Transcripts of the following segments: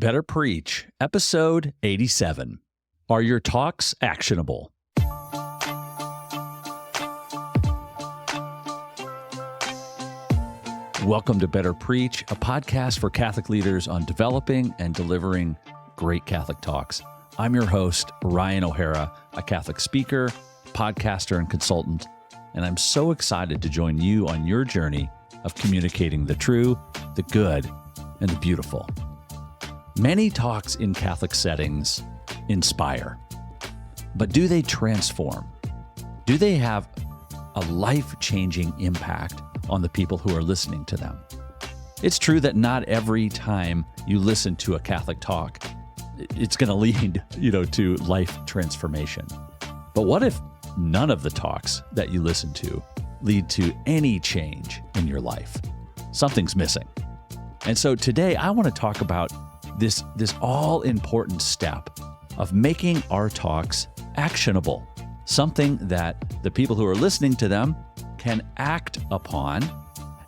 Better Preach, episode 87. Are your talks actionable? Welcome to Better Preach, a podcast for Catholic leaders on developing and delivering great Catholic talks. I'm your host, Ryan O'Hara, a Catholic speaker, podcaster, and consultant, and I'm so excited to join you on your journey of communicating the true, the good, and the beautiful. Many talks in Catholic settings inspire, but do they transform? Do they have a life-changing impact on the people who are listening to them? It's true that not every time you listen to a Catholic talk, it's going to lead, to life transformation. But what if none of the talks that you listen to lead to any change in your life? Something's missing. And so today I want to talk about this all-important step of making our talks actionable, something that the people who are listening to them can act upon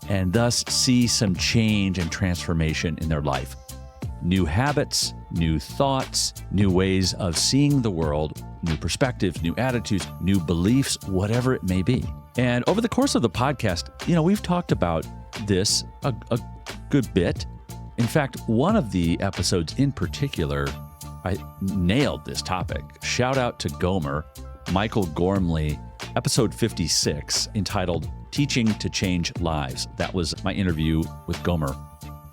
and thus see some change and transformation in their life. New habits, new thoughts, new ways of seeing the world, new perspectives, new attitudes, new beliefs, whatever it may be. And over the course of the podcast, we've talked about this a good bit. In fact, one of the episodes in particular, I nailed this topic. Shout out to Gomer, Michael Gormley, episode 56, entitled Teaching to Change Lives. That was my interview with Gomer.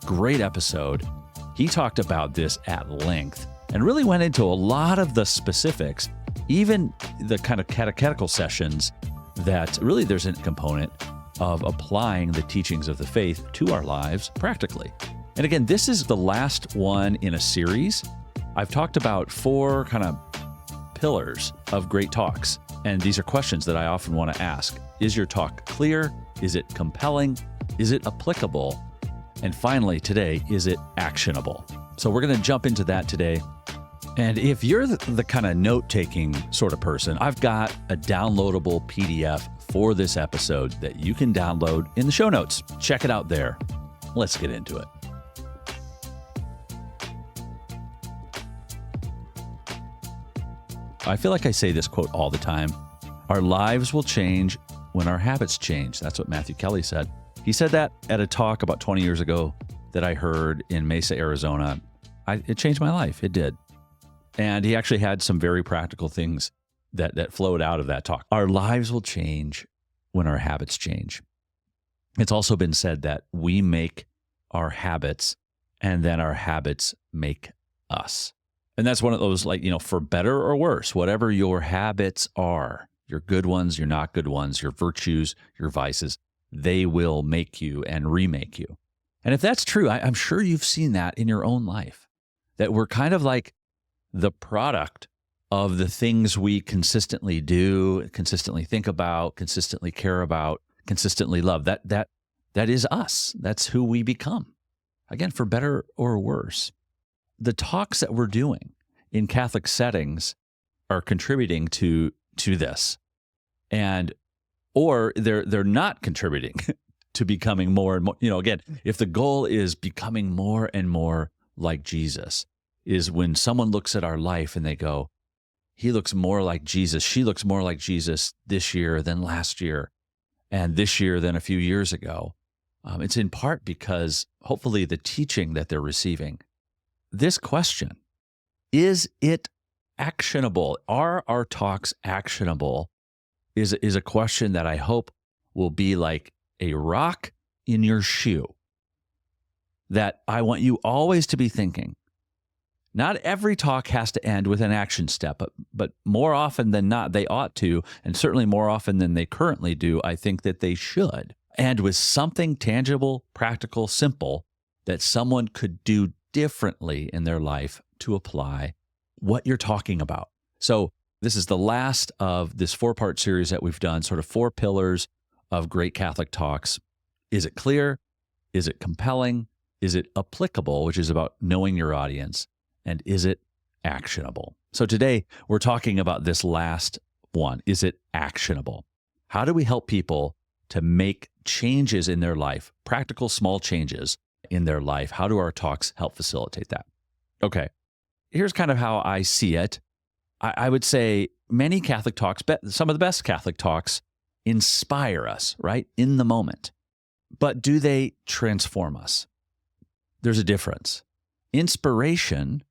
Great episode. He talked about this at length and really went into a lot of the specifics, even the kind of catechetical sessions that really there's a component of applying the teachings of the faith to our lives practically. And again, this is the last one in a series. I've talked about 4 kind of pillars of great talks. And these are questions that I often want to ask. Is your talk clear? Is it compelling? Is it applicable? And finally, today, is it actionable? So we're going to jump into that today. And if you're the kind of note-taking sort of person, I've got a downloadable PDF for this episode that you can download in the show notes. Check it out there. Let's get into it. I feel like I say this quote all the time. Our lives will change when our habits change. That's what Matthew Kelly said. He said that at a talk about 20 years ago that I heard in Mesa, Arizona. It changed my life. It did. And he actually had some very practical things that flowed out of that talk. Our lives will change when our habits change. It's also been said that we make our habits and then our habits make us. And that's one of those, for better or worse, whatever your habits are, your good ones, your not good ones, your virtues, your vices, they will make you and remake you. And if that's true, I'm sure you've seen that in your own life, that we're kind of like the product of the things we consistently do, consistently think about, consistently care about, consistently love. That is us. That's who we become. Again, for better or worse. The talks that we're doing in Catholic settings are contributing to this, or they're not contributing to becoming more and more. Again, if the goal is becoming more and more like Jesus, is when someone looks at our life and they go, he looks more like Jesus, she looks more like Jesus this year than last year, and this year than a few years ago. It's in part because hopefully the teaching that they're receiving. This question, is it actionable? Are our talks actionable? Is a question that I hope will be like a rock in your shoe, that I want you always to be thinking. Not every talk has to end with an action step, but more often than not, they ought to, and certainly more often than they currently do, I think that they should. And with something tangible, practical, simple that someone could do differently in their life to apply what you're talking about. So this is the last of this 4-part series that we've done, sort of 4 pillars of great Catholic talks. Is it clear? Is it compelling? Is it applicable, which is about knowing your audience? And is it actionable? So today we're talking about this last one. Is it actionable? How do we help people to make changes in their life, practical small changes in their life? How do our talks help facilitate that? Okay. Here's kind of how I see it. I would say many Catholic talks, some of the best Catholic talks, inspire us, right, in the moment. But do they transform us? There's a difference. Inspiration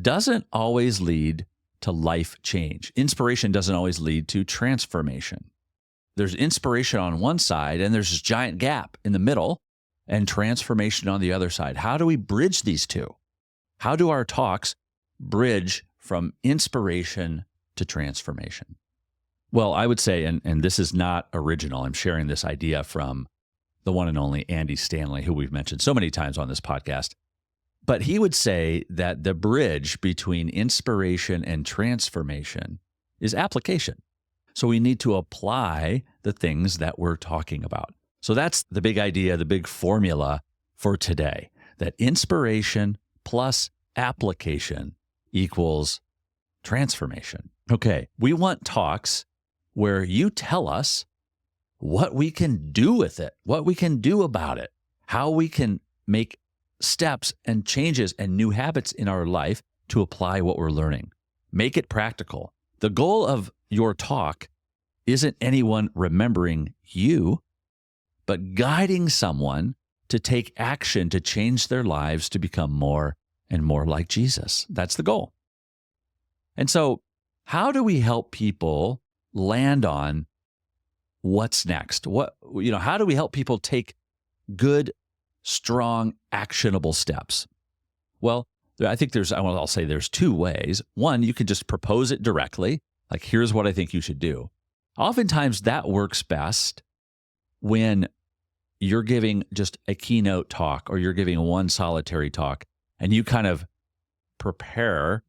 doesn't always lead to life change. Inspiration doesn't always lead to transformation. There's inspiration on one side, and there's this giant gap in the middle, and transformation on the other side. How do we bridge these two? How do our talks bridge from inspiration to transformation? Well, I would say, and this is not original, I'm sharing this idea from the one and only Andy Stanley, who we've mentioned so many times on this podcast. But he would say that the bridge between inspiration and transformation is application. So we need to apply the things that we're talking about. So that's the big idea, the big formula for today, that inspiration plus application equals transformation. Okay, we want talks where you tell us what we can do with it, what we can do about it, how we can make steps and changes and new habits in our life to apply what we're learning. Make it practical. The goal of your talk isn't anyone remembering you, but guiding someone to take action to change their lives to become more and more like Jesus. That's the goal. And so, how do we help people land on what's next? How do we help people take good, strong, actionable steps? Well, I think I'll say there's two ways. One, you can just propose it directly, like, here's what I think you should do. Oftentimes that works best when you're giving just a keynote talk or you're giving one solitary talk and you kind of prepare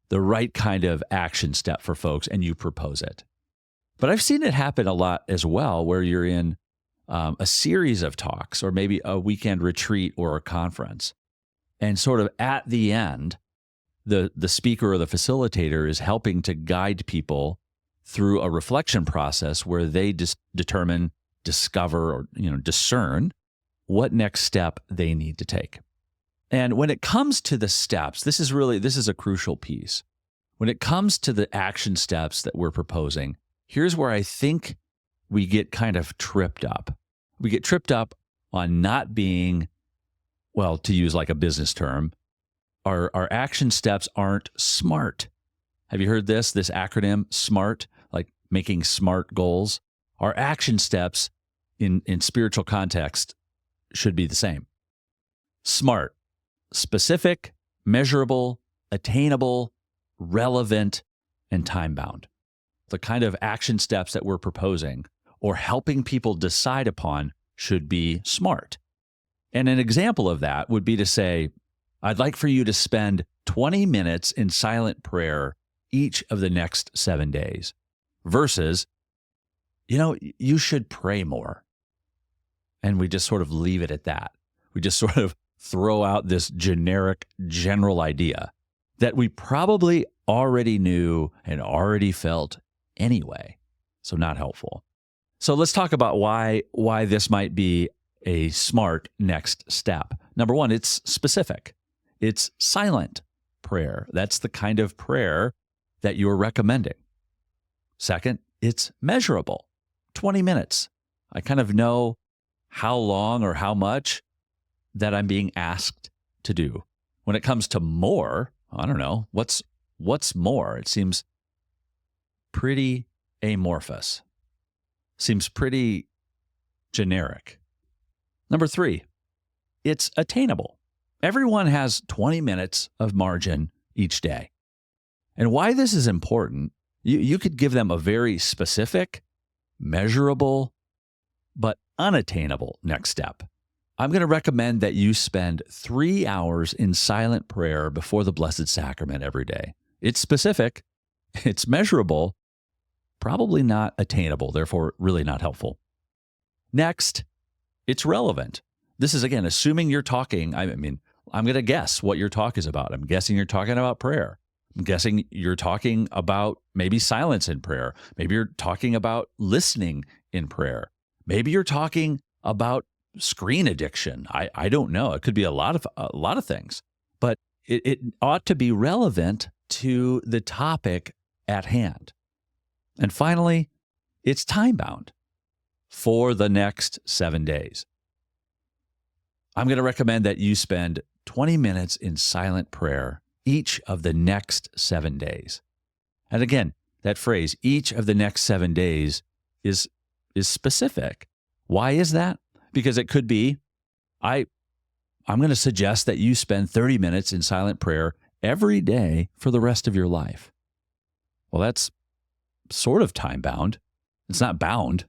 the right kind of action step for folks and you propose it. But I've seen it happen a lot as well, where you're in a series of talks or maybe a weekend retreat or a conference. And sort of at the end, the speaker or the facilitator is helping to guide people through a reflection process where they determine, discover, or discern what next step they need to take. And when it comes to the steps, this is a crucial piece. When it comes to the action steps that we're proposing, here's where I think we get kind of tripped up. We get tripped up on not being, well, to use like a business term, our action steps aren't smart. Have you heard this acronym, SMART, like making smart goals? Our action steps in spiritual context should be the same. SMART, specific, measurable, attainable, relevant, and time-bound. The kind of action steps that we're proposing or helping people decide upon should be SMART. And an example of that would be to say, I'd like for you to spend 20 minutes in silent prayer each of the next 7 days versus, you should pray more. And we just sort of leave it at that. We just sort of throw out this generic, general idea that we probably already knew and already felt anyway. So not helpful. So let's talk about why this might be a smart next step. Number one, it's specific. It's silent prayer. That's the kind of prayer that you're recommending. Second, it's measurable. 20 minutes. I kind of know how long or how much that I'm being asked to do. When it comes to more, I don't know, what's more? It seems pretty amorphous. Seems pretty generic. Number three, it's attainable. Everyone has 20 minutes of margin each day. And why this is important, you could give them a very specific, measurable, but unattainable next step. I'm going to recommend that you spend 3 hours in silent prayer before the Blessed Sacrament every day. It's specific, it's measurable, probably not attainable, therefore really not helpful. Next, it's relevant. This is, again, assuming you're talking, I'm going to guess what your talk is about. I'm guessing you're talking about prayer. I'm guessing you're talking about maybe silence in prayer. Maybe you're talking about listening in prayer. Maybe you're talking about screen addiction. I don't know. It could be a lot of things. But it ought to be relevant to the topic at hand. And finally, it's time-bound for the next 7 days. I'm going to recommend that you spend 20 minutes in silent prayer each of the next 7 days. And again, that phrase, each of the next 7 days, is specific. Why is that? Because it could be, I'm going to suggest that you spend 30 minutes in silent prayer every day for the rest of your life. Well, that's sort of time-bound. It's not bound.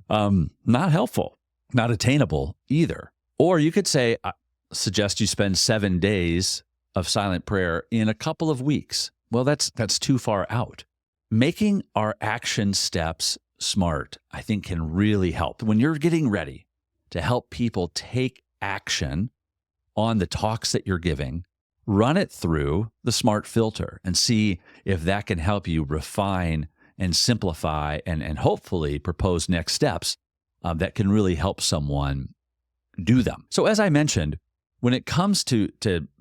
Not helpful, not attainable either. Or you could say, suggest you spend 7 days of silent prayer in a couple of weeks. Well, that's too far out. Making our action steps smart, I think, can really help. When you're getting ready to help people take action on the talks that you're giving, run it through the SMART filter and see if that can help you refine and simplify and hopefully propose next steps that can really help someone do them. So as I mentioned, when it comes to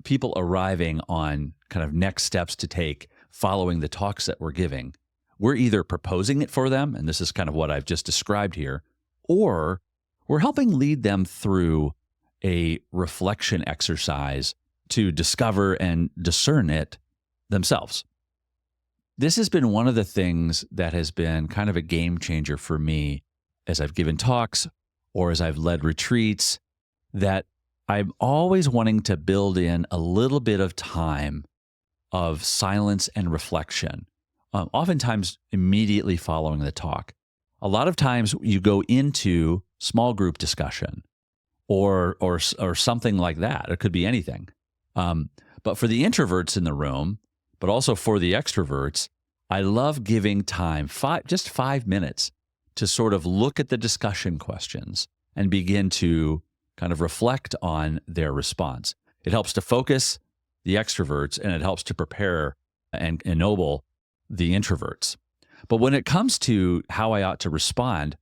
people arriving on kind of next steps to take following the talks that we're giving, we're either proposing it for them, and this is kind of what I've just described here, or we're helping lead them through a reflection exercise to discover and discern it themselves. This has been one of the things that has been kind of a game changer for me as I've given talks or as I've led retreats, that I'm always wanting to build in a little bit of time of silence and reflection, oftentimes immediately following the talk. A lot of times you go into small group discussion or something like that. It could be anything. But for the introverts in the room, but also for the extroverts, I love giving time, just 5 minutes, to sort of look at the discussion questions and begin to kind of reflect on their response. It helps to focus the extroverts and it helps to prepare and ennoble the introverts. But when it comes to how I ought to respond,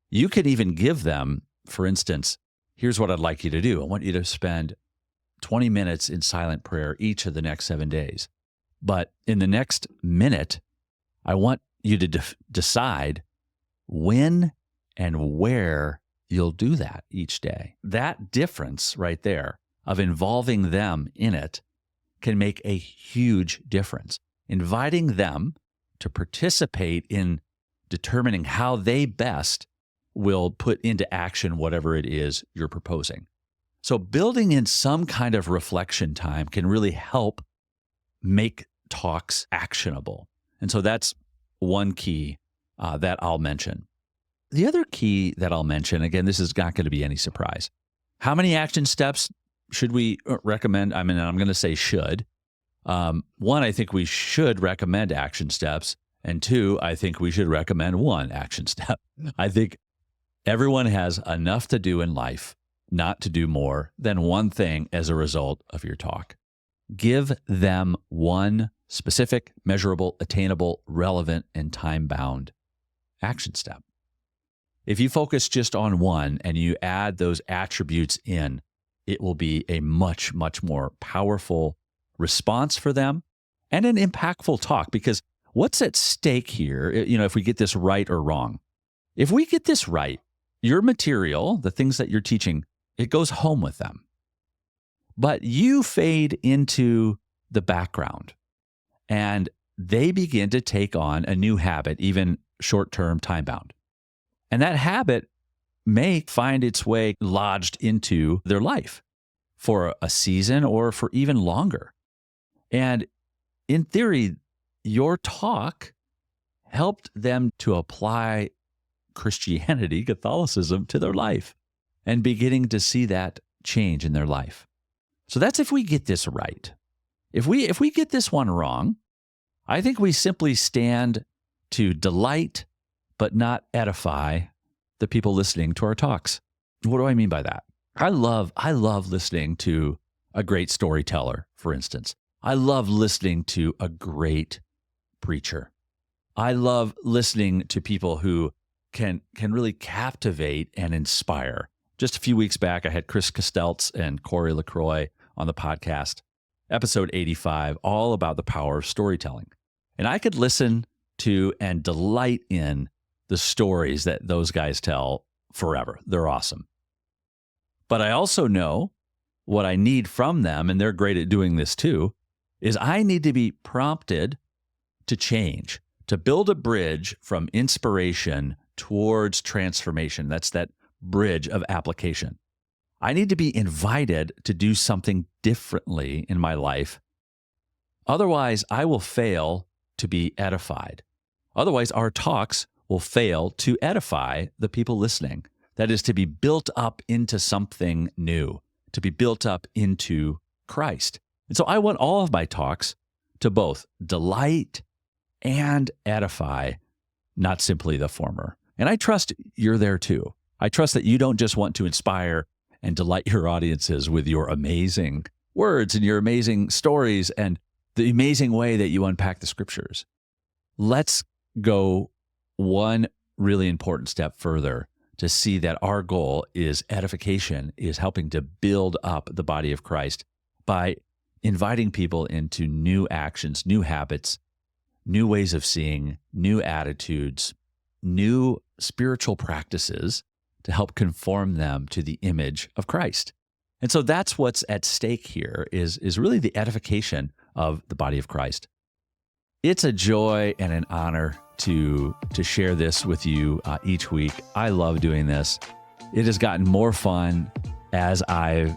you can even give them, for instance, here's what I'd like you to do. I want you to spend 20 minutes in silent prayer each of the next 7 days. But in the next minute, I want you to decide when and where you'll do that each day. That difference right there of involving them in it can make a huge difference. Inviting them to participate in determining how they best will put into action whatever it is you're proposing. So building in some kind of reflection time can really help make talks actionable. And so that's one key that I'll mention. The other key that I'll mention, again, this is not going to be any surprise. How many action steps should we recommend? I mean, I'm going to say should. One, I think we should recommend action steps. And two, I think we should recommend one action step. I think everyone has enough to do in life not to do more than one thing as a result of your talk. Give them one specific, measurable, attainable, relevant, and time-bound action step. If you focus just on one and you add those attributes in, it will be a much, much more powerful response for them and an impactful talk. Because what's at stake here, if we get this right or wrong? If we get this right, your material, the things that you're teaching, it goes home with them. But you fade into the background and they begin to take on a new habit, even short-term, time-bound. And that habit may find its way lodged into their life for a season or for even longer. And in theory, your talk helped them to apply Christianity, Catholicism, to their life and beginning to see that change in their life. So that's if we get this right. If we get this one wrong, I think we simply stand to delight but not edify the people listening to our talks. What do I mean by that? I love listening to a great storyteller, for instance. I love listening to a great preacher. I love listening to people who can really captivate and inspire. Just a few weeks back, I had Chris Costeltz and Corey LaCroix on the podcast. episode 85, all about the power of storytelling. And I could listen to and delight in the stories that those guys tell forever. They're awesome. But I also know what I need from them, and they're great at doing this too, is I need to be prompted to change, to build a bridge from inspiration towards transformation. That's that bridge of application. I need to be invited to do something differently in my life. Otherwise, I will fail to be edified. Otherwise, our talks will fail to edify the people listening. That is, to be built up into something new, to be built up into Christ. And so I want all of my talks to both delight and edify, not simply the former. And I trust you're there too. I trust that you don't just want to inspire and delight your audiences with your amazing words and your amazing stories and the amazing way that you unpack the scriptures. Let's go one really important step further to see that our goal is edification, is helping to build up the body of Christ by inviting people into new actions, new habits, new ways of seeing, new attitudes, new spiritual practices to help conform them to the image of Christ. And so that's what's at stake here is really the edification of the body of Christ. It's a joy and an honor to share this with you each week. I love doing this. It has gotten more fun as I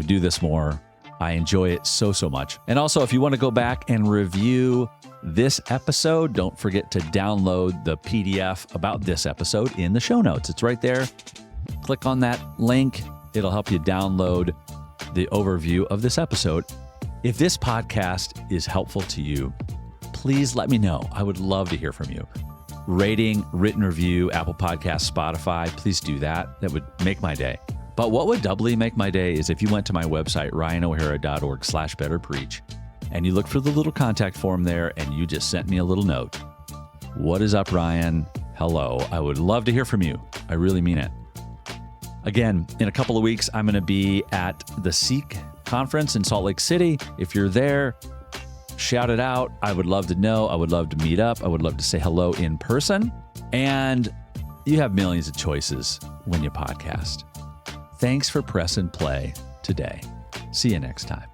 do this more. I enjoy it so much. And also, if you want to go back and review this episode, don't forget to download the PDF about this episode in the show notes. It's right there. Click on that link. It'll help you download the overview of this episode. If this podcast is helpful to you, please let me know. I would love to hear from you. Rating, written review, Apple Podcasts, Spotify, please do that. That would make my day. But what would doubly make my day is if you went to my website, ryanohara.org/betterpreach, and you look for the little contact form there and you just sent me a little note. What is up, Ryan? Hello. I would love to hear from you. I really mean it. Again, in a couple of weeks, I'm going to be at the Seek conference in Salt Lake City. If you're there, shout it out. I would love to know. I would love to meet up. I would love to say hello in person. And you have millions of choices when you podcast. Thanks for press and play today. See you next time.